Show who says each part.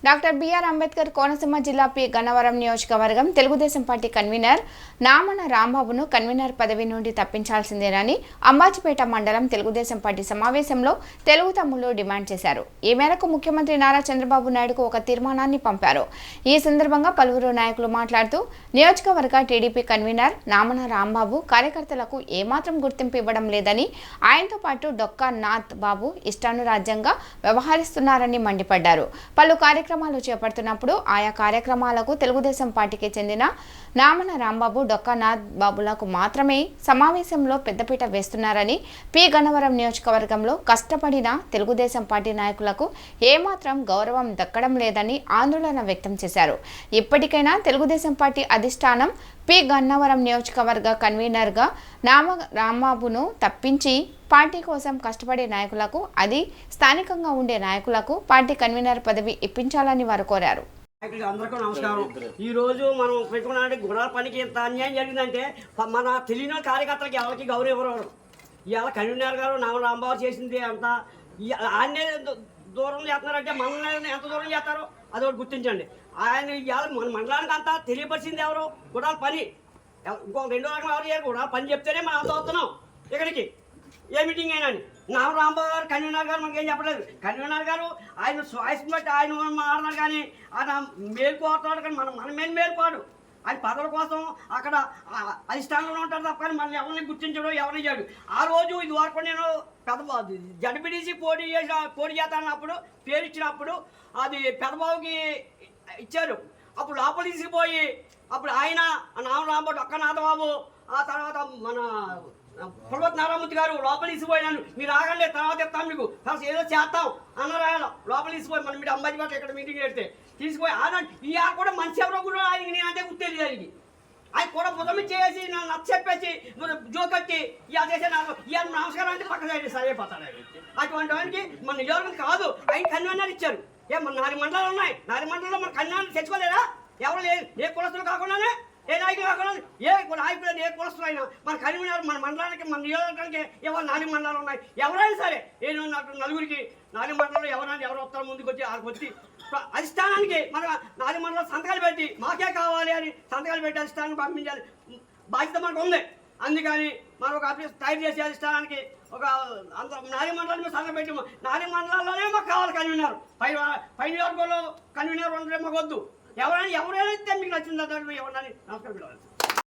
Speaker 1: Doctor BR Ambedkar Konaseema జిల్లా P Gannavaram నియోజకవర్గం Telugu Desam party convener నామన రాంబాబును convener పదవి నుండి తప్పించాల్సిందేనని అంబాజీపేట మండలం తెలుగుదేశం పార్టీ సమావేశంలో తెలుగు తమ్ముళ్లు డిమాండ్ చేశారు. ఈ మేరకు ముఖ్యమంత్రి నారా చంద్రబాబు నాయుడుకు ఒక తీర్మానాన్ని పంపారు. ఈ సందర్భంగా పలువురు నాయకులు మాట్లాడుతూ నియోజకవర్గ టీడీపీ కన్వీనర్ నామన రాంబాబు కార్యకర్తలకు ఏమాత్రం గుర్తింపు ఇవ్వడం లేదని, ఆయనతో పాటు డొక్కా నాథ్ బాబు ఇష్టానురాజ్యంగా వ్యవహరిస్తున్నారని మండిపడ్డారు. పలు కార్యక్రమాలు చేపడుతున్నప్పుడు ఆయా కార్యక్రమాలకు తెలుగుదేశం పార్టీకి చెందిన నామన రాంబాబు, డొక్కా నాథ్ బాబులకు మాత్రమే సమావేశంలో పెద్దపీట వేస్తున్నారని, పి గన్నవరం నియోజకవర్గంలో కష్టపడిన తెలుగుదేశం పార్టీ నాయకులకు ఏమాత్రం గౌరవం దక్కడం లేదని ఆందోళన వ్యక్తం చేశారు. ఇప్పటికైనా తెలుగుదేశం పార్టీ అధిష్టానం పి గన్నవరం నియోజకవర్గ కన్వీనర్గా రాంబాబును తప్పించి పార్టీ కోసం కష్టపడే నాయకులకు, అది స్థానికంగా ఉండే నాయకులకు పార్టీ కన్వీనర్ పదవి ఇప్పించాలని వారు కోరారు.
Speaker 2: అందరికీ నమస్కారం. ఈరోజు మనం పెట్టుకున్న గుణాల పనికి ఇంత అన్యాయం జరిగిందంటే మన తెలియని కార్యకర్తలకి ఎవరికి గౌరవం ఇవ్వరు. ఇవాళ కన్వీనర్ గారు నామ రాంబాబు చేసింది అంత ఆయనే దూరం చేస్తున్నారంటే మనల్ని ఎంత దూరం చేస్తారో అది ఒకటి గుర్తించండి. ఆయన ఇవాళ మన మండలానికి అంతా తెలియపరిచింది ఎవరు? గుణాల పని. ఇంకో రెండో రకం ఎవరు చేయరు. గుణాల పని చెప్తేనే మనం అంత వస్తున్నాం ఇక్కడికి ఏ మీటింగ్ అయినా. నామ రాంబాబు గారు కన్వీనర్ గారు మనకేం చెప్పలేదు. కన్వీనర్ గారు ఆయన చాయిస్ని బట్టి ఆయన మాట్లాడారు, కానీ ఆయన మేలుకోతున్నాడు, కానీ మన మేలుకోడు. ఆయన పదవుల కోసం అక్కడ అధిష్టానంలో ఉంటారు తప్ప కానీ మనల్ని ఎవరిని గుర్తించడం ఎవరిని చేయడు. ఆ రోజు ఇది వరకు నేను జడ్పీటీసీ పోటీ చేస్తానప్పుడు పేరు ఇచ్చినప్పుడు అది పెదబాబుకి ఇచ్చారు. అప్పుడు లోపల తీసుకుపోయి అప్పుడు ఆయన నామ రాంబాబు, డొక్కా నాథ్ బాబు, ఆ తర్వాత మన పులవత్ నారాయణమూర్తి గారు లోపల తీసిపోయినాను, మీరు ఆగండి తర్వాత ఇస్తాం మీకు ఫస్ట్ ఏదో చేస్తాం అన్నారు. లోపల తీసిపోయి మనం మీరు అంబాజీపేట ఇక్కడ మీటింగ్ పెడితే తీసుకుపోయి ఆనండి. ఈ కూడా మంచి ఎవరో కూడా ఆయనకి నేను అంటే గుర్తెలియదు. ఆయనకి ఆయన కూడా బుధమి చేసి నన్ను నచ్చ చెప్పేసి జోకట్టి ఇలా చేసేనారు. ఇవాళ నమస్కారం అంటే పక్క సైడ్ సరైపోతాడు. అటువంటి వానికి మన నిజవర్గం కాదు, ఆయన కన్వీనర్ ఇచ్చారు. మన 4 మండలాలు ఉన్నాయి. 4 మండలంలో మన కన్వీనర్ తెచ్చుకోలేదా? ఎవరు లేదు, ఏ కులస్తులు కాకుండానే, ఏ నాయకులు కాకుండా, ఏ నాయకులు ఏ కులస్తులైనా మన కన్వీనర్ మన మండలానికి మన నియోజకవర్గానికి ఇవాళ 4 మండలాలు ఉన్నాయి. ఎవరైనా సరే నేను నలుగురికి 4 మండలంలో ఎవరు వస్తారో ముందుకు వచ్చి వచ్చి అధిష్టానానికి మన 4 మండలాలు సంతకాలు పెట్టి మాకే కావాలి అని సంతకాలు పెట్టి అధిష్టానానికి పంపించాలి బాధ్యత మనకు ఉంది. అందుకని మనం ఒక ఆఫీస్ తయారు చేసే అధిష్టానానికి ఒక 4 మండలాలు మేము సంతకం పెట్టి 4 మండలాల్లోనే మాకు కావాలి కన్వీనర్. పై నియోజకవర్గంలో కన్వీనర్ ఉండడం మాకు వద్దు. ఎవరైనా ఇస్తే మీకు నచ్చిందా ఎవరైనా నమస్కారం.